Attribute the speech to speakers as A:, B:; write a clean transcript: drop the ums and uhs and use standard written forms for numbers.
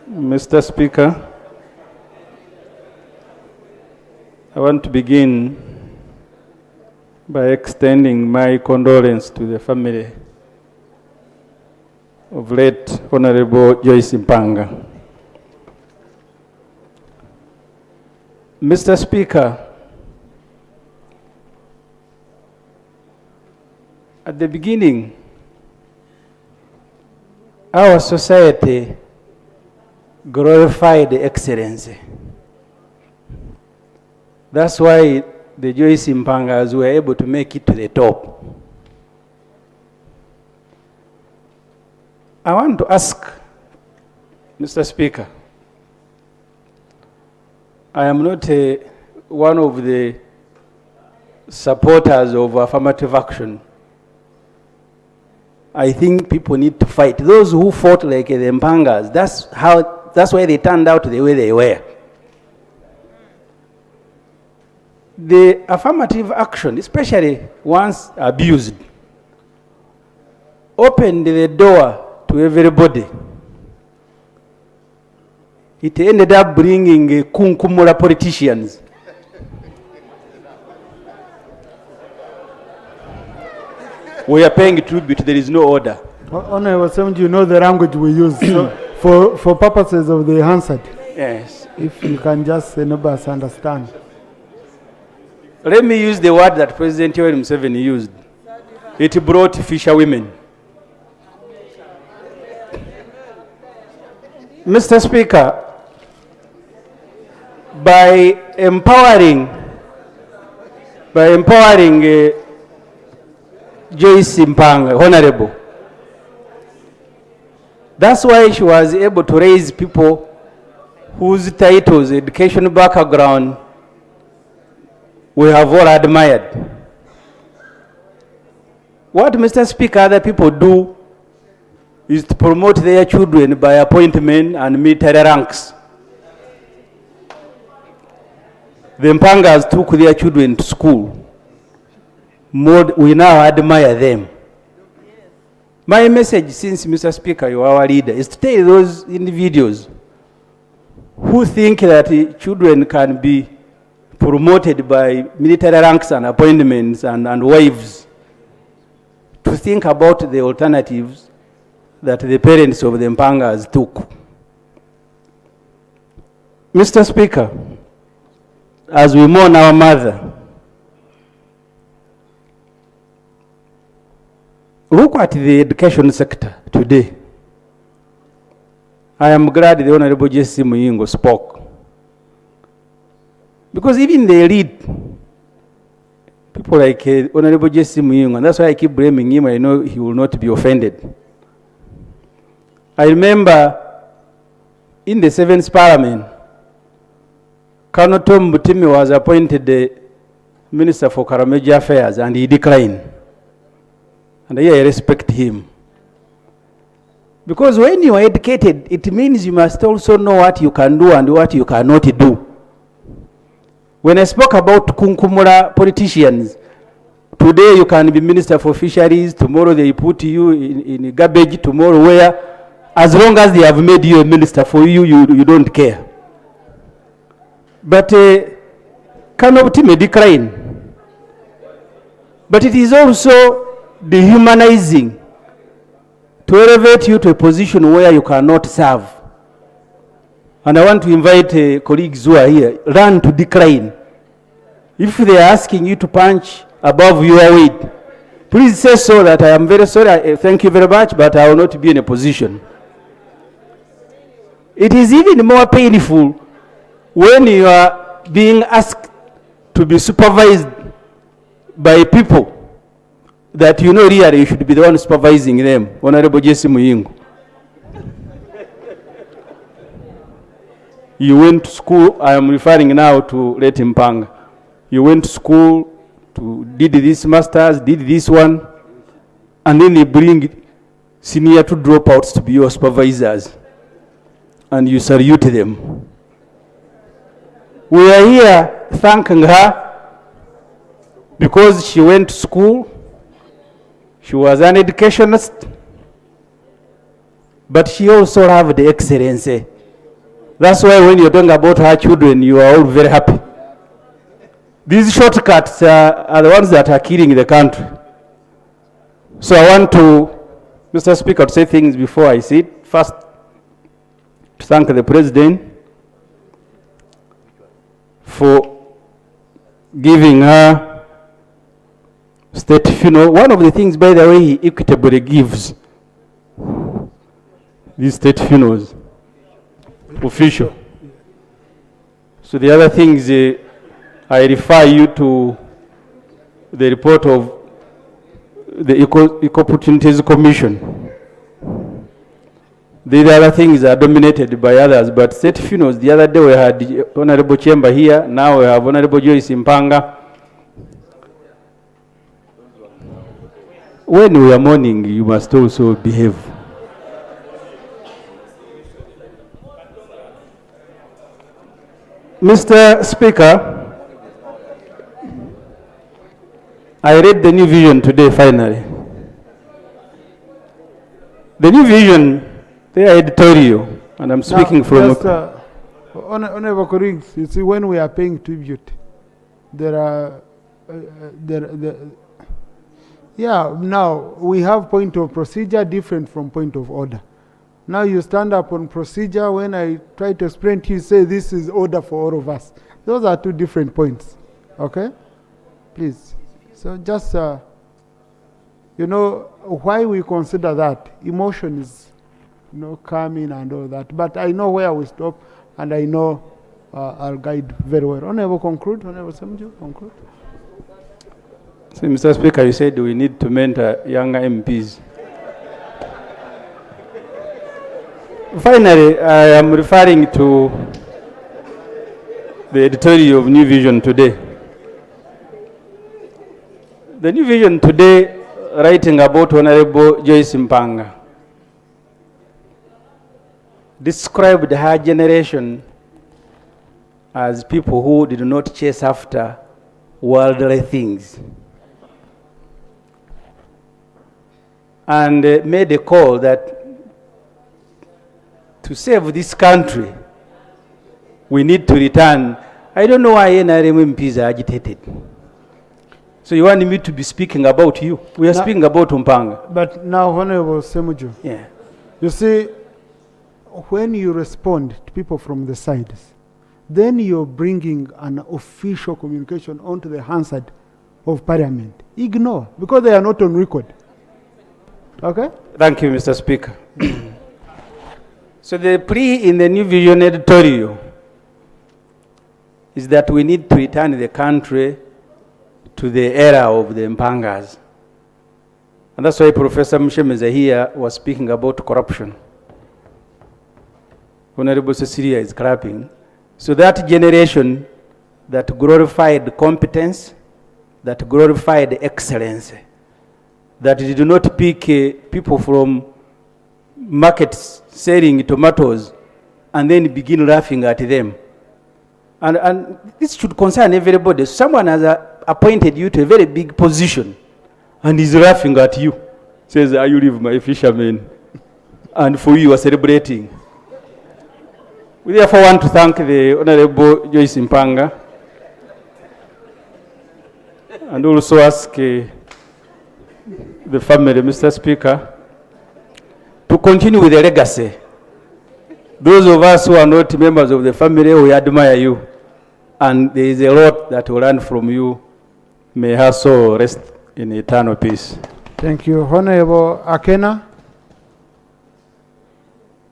A: Mr. Speaker, I want to begin by extending my condolence to the family of late Honorable Joyce Mpanga. Mr. Speaker, at the beginning, our society glorified excellency. That's why the Joyce Mpangas were able to make it to the top. I want to ask, Mr. Speaker, I am not one of the supporters of affirmative action. I think people need to fight. Those who fought like the Mpangas, that's why they turned out the way they were. The affirmative action, especially once abused, opened the door to everybody. It ended up bringing kunkumura politicians. We are paying tribute, there is no order.
B: Honorable Ssemujju, you know the language we use for purposes of the Hansard.
A: Yes.
B: If you can just help us understand.
A: Let me use the word that President Yoweri Museveni used. It brought fisherwomen. Mr. Speaker, by empowering Joyce Mpanga, Honorable, that's why she was able to raise people whose titles, education background, we have all admired. What, Mr. Speaker, other people do is to promote their children by appointment and military ranks. The Mpangas took their children to school. We now admire them. My message, since Mr. Speaker, you are our leader, is to tell those individuals who think that children can be promoted by military ranks and appointments and wives, to think about the alternatives that the parents of the Mpangas took. Mr. Speaker, as we mourn our mother, look at the education sector today. I am glad the Honorable J.C. Muyingo spoke. Because even the elite, people like Honorable J.C. Muyingo, and that's why I keep blaming him, I know he will not be offended. I remember in the 7th Parliament, Colonel Tom Butimi was appointed the Minister for Karameji Affairs, and he declined. And I respect him. Because when you are educated, it means you must also know what you can do and what you cannot do. When I spoke about kunkumura politicians, today you can be Minister for Fisheries, tomorrow they put you in garbage, tomorrow where, as long as they have made you a minister for you, you don't care. But Kano may decline. But it is also dehumanizing to elevate you to a position where you cannot serve. And I want to invite colleagues who are here, learn to decline. If they are asking you to punch above your weight, please say so that I am very sorry, thank you very much, but I will not be in a position. It is even more painful when you are being asked to be supervised by people that you know really you should be the one supervising them. Honorable J.C. Muyingo. You went to school, I am referring now to Leti Mpanga. You went to school, did this masters, did this one, and then they bring senior to dropouts to be your supervisors. And you salute them. We are here thanking her because she went to school, she was an educationist, but she also had the excellency. That's why when you're talking about her children, you are all very happy. These shortcuts are the ones that are killing the country. So I want to, Mr. Speaker, to say things before I sit. First, to thank the President for giving her state funeral. One of the things, by the way, he equitably gives these state funerals, official. So the other things, I refer you to the report of the Equal Opportunities Commission. The other things are dominated by others, but state funerals, the other day we had Honorable Chamber here, now we have Honorable Joyce Mpanga. When we are mourning, you must also behave. Mr. Speaker, I read the new vision today, finally. The new vision, they are editorial, and I'm speaking from...
B: Honorable colleagues, you see, when we are paying tribute, there are... now we have point of procedure different from point of order. Now you stand up on procedure. When I try to explain to you, say this is order for all of us. Those are two different points. Okay? Please. So just, you know, why we consider that emotion is, you know, calming and all that. But I know where we stop, and I know I'll guide very well. Honorable conclude. Honorable Ssemujju, conclude.
A: So, Mr. Speaker, you said we need to mentor younger MPs. Finally, I am referring to the editorial of New Vision today. The New Vision today, writing about Honorable Joyce Mpanga, described her generation as people who did not chase after worldly things, and made a call that to save this country, we need to return. I don't know why NRM MPs are agitated. So you want me to be speaking about you? We are speaking about Mpanga.
B: But now, Honorable Ssemujju,
A: yeah.
B: You see, when you respond to people from the sides, then you're bringing an official communication onto the Hansard of Parliament. Ignore, because they are not on record. Okay?
A: Thank you, Mr. Speaker. So the plea in the New Vision editorial is that we need to return the country to the era of the Mpangas. And that's why Professor Mshemeza here was speaking about corruption. Honorable Cecilia is clapping. So that generation that glorified competence, that glorified excellence, that did not pick people from markets selling tomatoes and then begin laughing at them. And this should concern everybody. Someone has appointed you to a very big position and is laughing at you. Says, "Are you leave my fishermen?" And for you are celebrating. We therefore want to thank the Honorable Joyce Mpanga and also ask the family, Mr. Speaker, to continue with the legacy. Those of us who are not members of the family, we admire you. And there is a lot that will learn from you. May her soul rest in eternal peace.
B: Thank you. Honorable Akena.